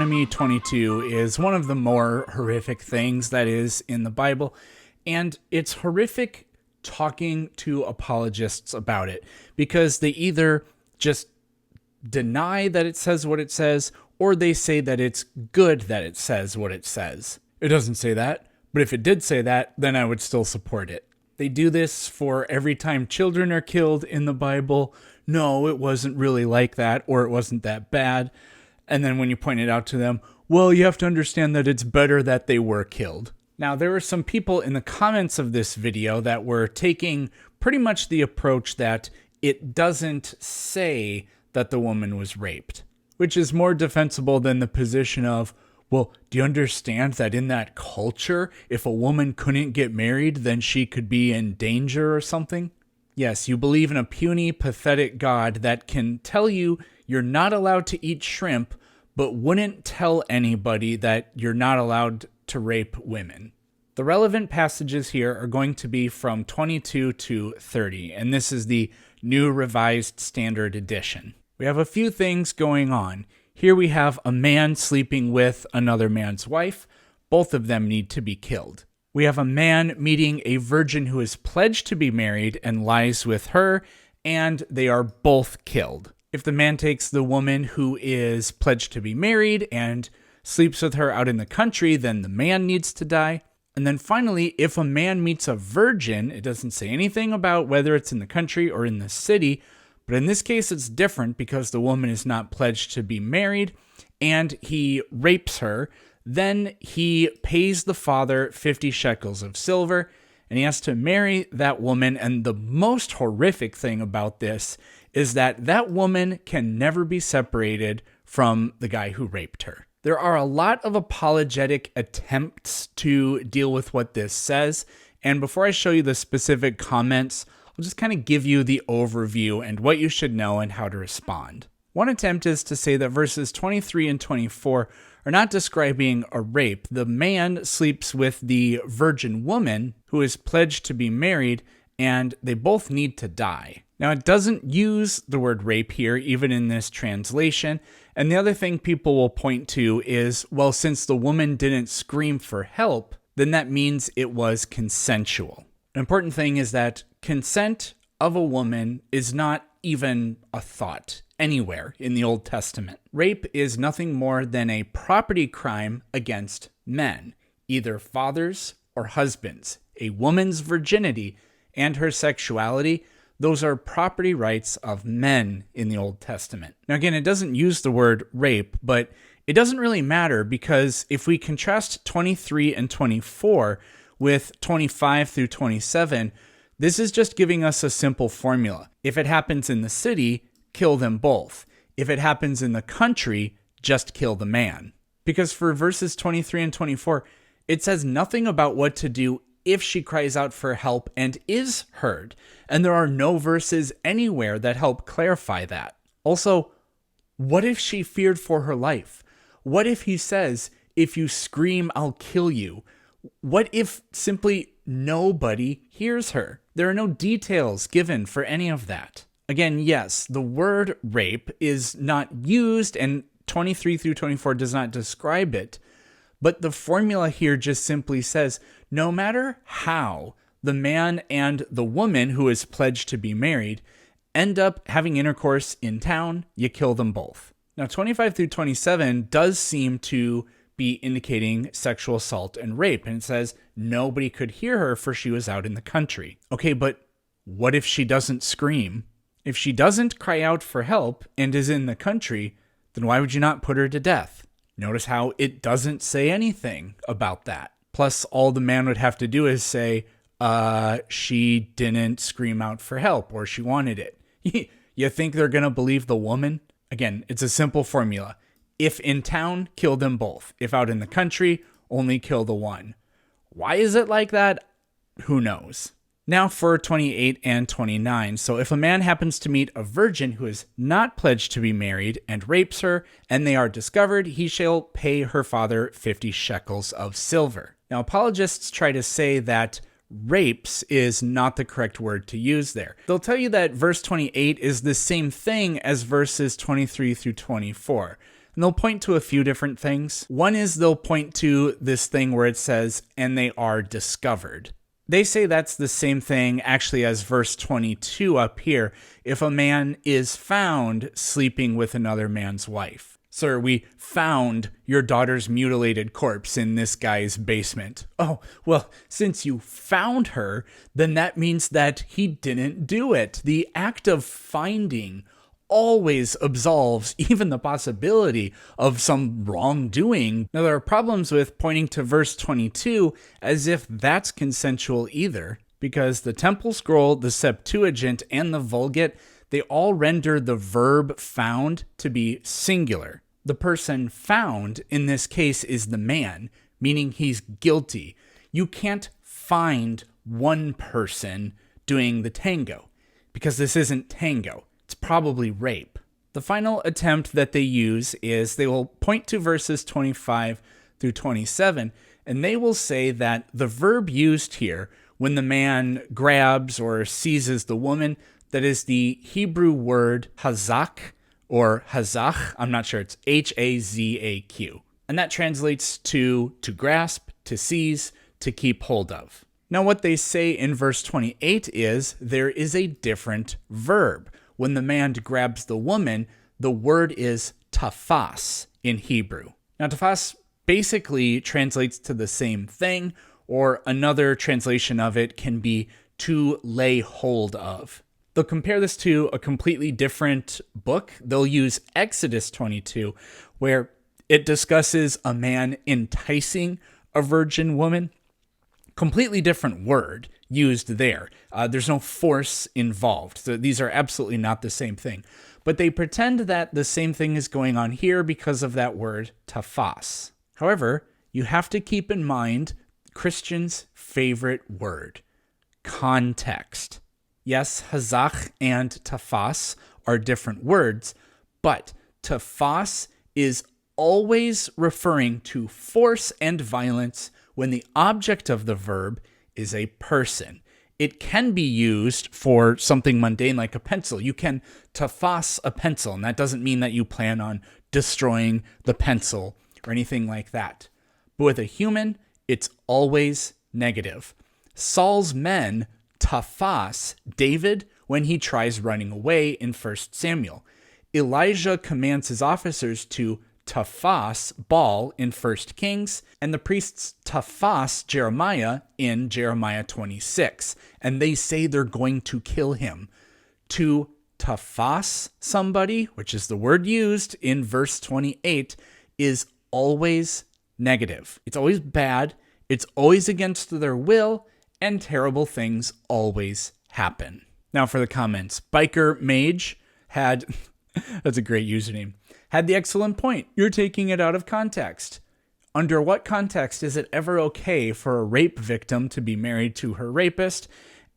Deuteronomy 22 is one of the more horrific things that is in the Bible, and it's horrific talking to apologists about it because they either just deny that it says what it says, or they say that it's good that it says what it says. It doesn't say that, but if it did say that, then I would still support it. They do this for every time children are killed in the Bible. No, it wasn't really like that, or it wasn't that bad. And then when you point it out to them, well, you have to understand that it's better that they were killed. Now, there were some people in the comments of this video that were taking pretty much the approach that it doesn't say that the woman was raped, which is more defensible than the position of, well, do you understand that in that culture, if a woman couldn't get married, then she could be in danger or something? Yes, you believe in a puny, pathetic God that can tell you you're not allowed to eat shrimp, but wouldn't tell anybody that you're not allowed to rape women. The relevant passages here are going to be from 22 to 30, and this is the New Revised Standard Edition. We have a few things going on. Here we have a man sleeping with another man's wife. Both of them need to be killed. We have a man meeting a virgin who is pledged to be married and lies with her, and they are both killed. If the man takes the woman who is pledged to be married and sleeps with her out in the country, then the man needs to die. And then finally, if a man meets a virgin, it doesn't say anything about whether it's in the country or in the city, but in this case it's different because the woman is not pledged to be married and he rapes her. Then he pays the father 50 shekels of silver and he has to marry that woman. And the most horrific thing about this is that that woman can never be separated from the guy who raped her. There are a lot of apologetic attempts to deal with what this says. And before I show you the specific comments, I'll just kind of give you the overview and what you should know and how to respond. One attempt is to say that verses 23 and 24 are not describing a rape. The man sleeps with the virgin woman who is pledged to be married, and they both need to die. Now, it doesn't use the word rape here, even in this translation. And the other thing people will point to is, well, since the woman didn't scream for help, then that means it was consensual. An important thing is that consent of a woman is not even a thought anywhere in the Old Testament. Rape is nothing more than a property crime against men, either fathers or husbands. A woman's virginity and her sexuality, those are property rights of men in the Old Testament. Now again, it doesn't use the word rape, but it doesn't really matter because if we contrast 23 and 24 with 25 through 27, this is just giving us a simple formula. If it happens in the city, kill them both. If it happens in the country, just kill the man. Because for verses 23 and 24, it says nothing about what to do if she cries out for help and is heard. And there are no verses anywhere that help clarify that. Also, what if she feared for her life? What if he says, if you scream, I'll kill you? What if simply nobody hears her? There are no details given for any of that. Again, yes, the word rape is not used and 23 through 24 does not describe it. But the formula here just simply says, no matter how the man and the woman who is pledged to be married end up having intercourse in town, you kill them both. Now, 25 through 27 does seem to be indicating sexual assault and rape. And it says nobody could hear her for she was out in the country. Okay, but what if she doesn't scream? If she doesn't cry out for help and is in the country, then why would you not put her to death? Notice how it doesn't say anything about that. Plus, all the man would have to do is say, she didn't scream out for help or she wanted it. You think they're going to believe the woman? Again, it's a simple formula. If in town, kill them both. If out in the country, only kill the one. Why is it like that? Who knows? Now for 28 and 29. So if a man happens to meet a virgin who is not pledged to be married and rapes her, and they are discovered, he shall pay her father 50 shekels of silver. Now apologists try to say that rapes is not the correct word to use there. They'll tell you that verse 28 is the same thing as verses 23 through 24. And they'll point to a few different things. One is they'll point to this thing where it says, and they are discovered. They say that's the same thing actually as verse 22 up here. If a man is found sleeping with another man's wife. Sir, we found your daughter's mutilated corpse in this guy's basement. Oh, well, since you found her, then that means that he didn't do it. The act of finding always absolves even the possibility of some wrongdoing. Now, there are problems with pointing to verse 22 as if that's consensual either, because the Temple Scroll, the Septuagint, and the Vulgate, they all render the verb found to be singular. The person found in this case is the man, meaning he's guilty. You can't find one person doing the tango, because this isn't tango. It's probably rape. The final attempt that they use is they will point to verses 25 through 27, and they will say that the verb used here when the man grabs or seizes the woman, that is the Hebrew word hazak or hazach. I'm not sure. It's H-A-Z-A-Q. And that translates to grasp, to seize, to keep hold of. Now, what they say in verse 28 is there is a different verb. When the man grabs the woman, the word is tafas in Hebrew. Now, tafas basically translates to the same thing, or another translation of it can be to lay hold of. They'll compare this to a completely different book. They'll use Exodus 22, where it discusses a man enticing a virgin woman. Completely different word used there. There's no force involved. So these are absolutely not the same thing. But they pretend that the same thing is going on here because of that word tafas. However, you have to keep in mind Christians' favorite word, context. Yes, hazach and tafas are different words, but tafas is always referring to force and violence when the object of the verb is a person. It can be used for something mundane like a pencil. You can tafas a pencil, and that doesn't mean that you plan on destroying the pencil or anything like that. But with a human, it's always negative. Saul's men tafas David when he tries running away in 1 Samuel. Elijah commands his officers to tafas Baal in 1 Kings, and the priests tafas Jeremiah in Jeremiah 26, and they say they're going to kill him. To tafas somebody, which is the word used in verse 28, is always negative. It's always bad, it's always against their will, and terrible things always happen. Now for the comments. Biker Mage had, that's a great username, had the excellent point. You're taking it out of context. Under what context is it ever okay for a rape victim to be married to her rapist?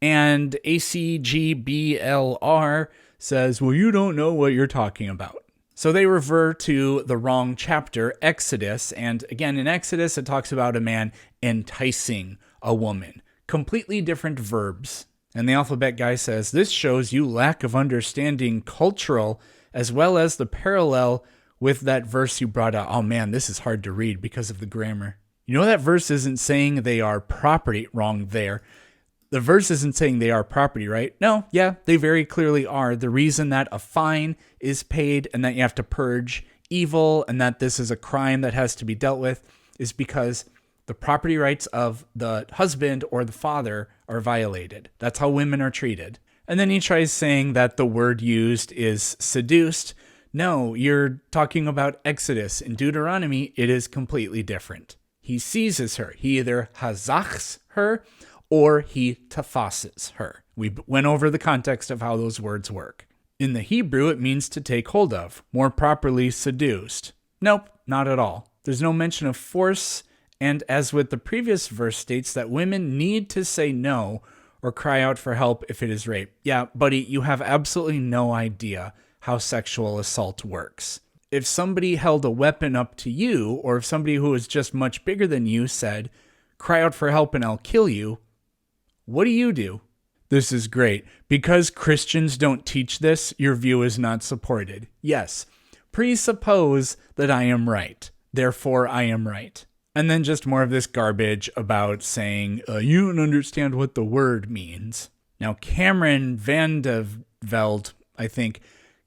And ACGBLR says, well, you don't know what you're talking about. So they refer to the wrong chapter, Exodus. And again, in Exodus, it talks about a man enticing a woman. Completely different verbs. And the alphabet guy says, this shows you lack of understanding cultural as well as the parallel with that verse you brought out. Oh man, this is hard to read because of the grammar. You know that verse isn't saying they are property. Wrong there. The verse isn't saying they are property, right? No, yeah, they very clearly are. The reason that a fine is paid and that you have to purge evil and that this is a crime that has to be dealt with is because the property rights of the husband or the father are violated. That's how women are treated. And then he tries saying that the word used is seduced. No, you're talking about Exodus. In Deuteronomy, it is completely different. He seizes her. He either hazachs her or he tafases her. We went over the context of how those words work. In the Hebrew, it means to take hold of, more properly seduced. Nope, not at all. There's no mention of force, and as with the previous verse states that women need to say no or cry out for help if it is rape. Yeah, buddy, you have absolutely no idea how sexual assault works. If somebody held a weapon up to you, or if somebody who was just much bigger than you said, cry out for help and I'll kill you, what do? This is great. Because Christians don't teach this, your view is not supported. Yes, presuppose that I am right. Therefore, I am right. And then just more of this garbage about saying, you don't understand what the word means. Now, Cameron Van de Velde, I think,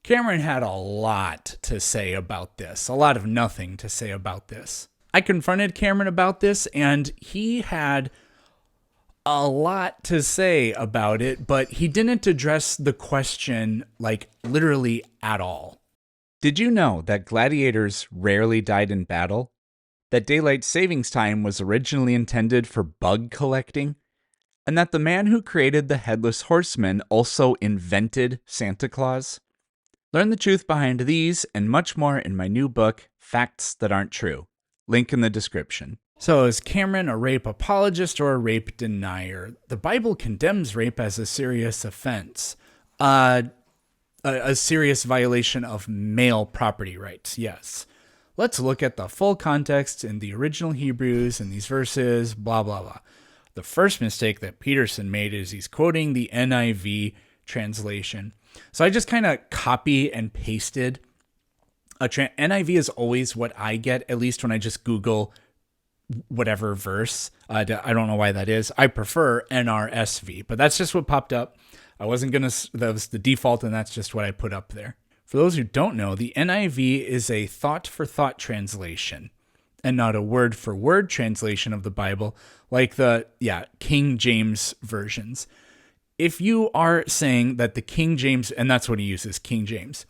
Cameron had a lot to say about this, a lot of nothing to say about this. I confronted Cameron about this, and he had a lot to say about it, but he didn't address the question, like, literally at all. Did you know that gladiators rarely died in battle? That daylight savings time was originally intended for bug collecting? And that the man who created the Headless Horseman also invented Santa Claus? Learn the truth behind these and much more in my new book, Facts That Aren't True. Link in the description. So is Cameron a rape apologist or a rape denier? The Bible condemns rape as a serious offense. A serious violation of male property rights, yes. Let's look at the full context in the original Hebrews and these verses, blah, blah, blah. The first mistake that Peterson made is he's quoting the NIV translation. So I just kind of copy and pasted. NIV is always what I get, at least when I just Google whatever verse. I don't know why that is. I prefer NRSV, but that's just what popped up. That was the default, and that's just what I put up there. For those who don't know, the NIV is a thought-for-thought translation and not a word-for-word translation of the Bible like the King James versions. If you are saying that the King James, and that's what he uses, King James,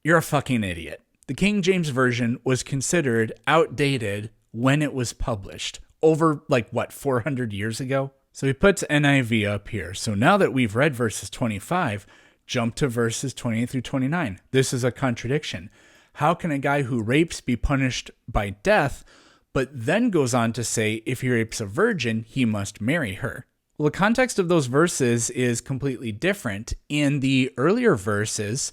you're a fucking idiot. The King James Version was considered outdated when it was published over 400 years ago. So he puts NIV up here. So now that we've read verses 25, jump to verses 28 through 29. This is a contradiction. How can a guy who rapes be punished by death, but then goes on to say if he rapes a virgin, he must marry her? Well, the context of those verses is completely different. In the earlier verses,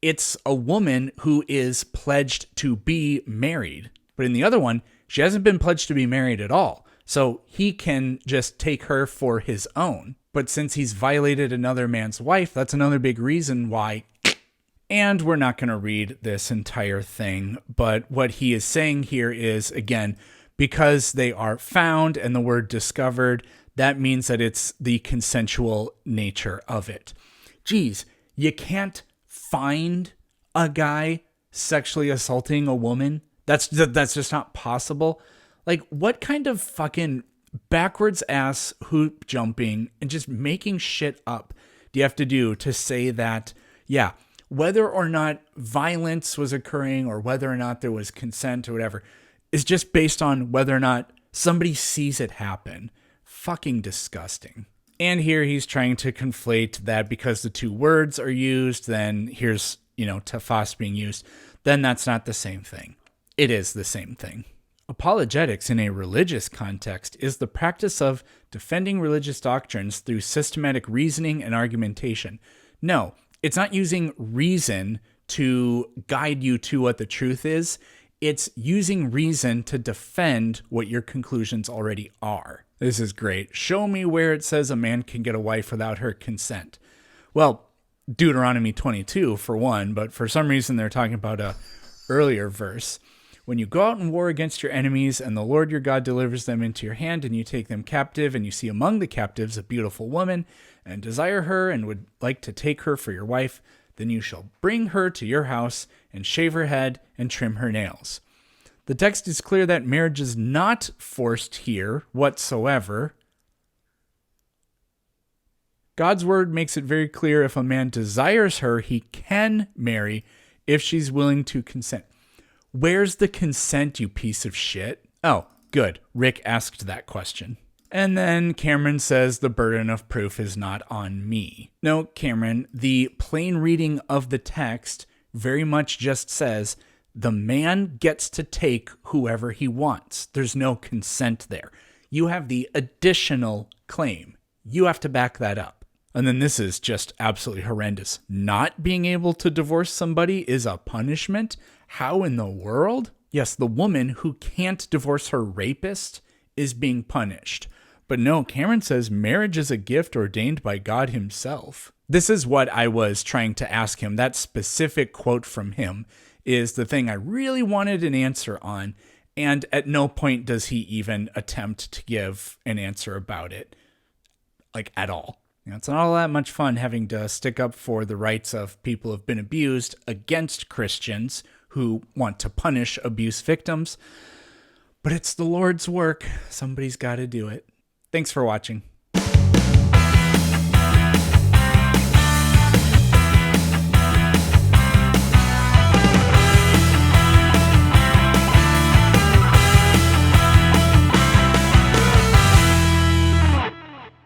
it's a woman who is pledged to be married. But in the other one, she hasn't been pledged to be married at all. So he can just take her for his own. But since he's violated another man's wife, that's another big reason why. And we're not going to read this entire thing. But what he is saying here is, again, because they are found and the word discovered, that means that it's the consensual nature of it. Geez, you can't find a guy sexually assaulting a woman. That's just not possible. Like, what kind of fucking backwards ass hoop jumping and just making shit up do you have to do to say that, yeah, whether or not violence was occurring or whether or not there was consent or whatever is just based on whether or not somebody sees it happen? Fucking disgusting. And here he's trying to conflate that because the two words are used, then here's, tafas being used, then that's not the same thing. It is the same thing. Apologetics in a religious context is the practice of defending religious doctrines through systematic reasoning and argumentation. No, it's not using reason to guide you to what the truth is. It's using reason to defend what your conclusions already are. This is great. Show me where it says a man can get a wife without her consent. Well, Deuteronomy 22 for one, but for some reason they're talking about a earlier verse. When you go out in war against your enemies and the Lord your God delivers them into your hand and you take them captive and you see among the captives a beautiful woman and desire her and would like to take her for your wife, then you shall bring her to your house and shave her head and trim her nails. The text is clear that marriage is not forced here whatsoever. God's word makes it very clear if a man desires her, he can marry if she's willing to consent. Where's the consent, you piece of shit? Oh, good. Rick asked that question. And then Cameron says the burden of proof is not on me. No, Cameron, the plain reading of the text very much just says the man gets to take whoever he wants. There's no consent there. You have the additional claim. You have to back that up. And then this is just absolutely horrendous. Not being able to divorce somebody is a punishment? How in the world? Yes, the woman who can't divorce her rapist is being punished. But no, Cameron says marriage is a gift ordained by God himself. This is what I was trying to ask him. That specific quote from him is the thing I really wanted an answer on. And at no point does he even attempt to give an answer about it, like at all. It's not all that much fun having to stick up for the rights of people who have been abused against Christians who want to punish abuse victims. But it's the Lord's work. Somebody's got to do it. Thanks for watching.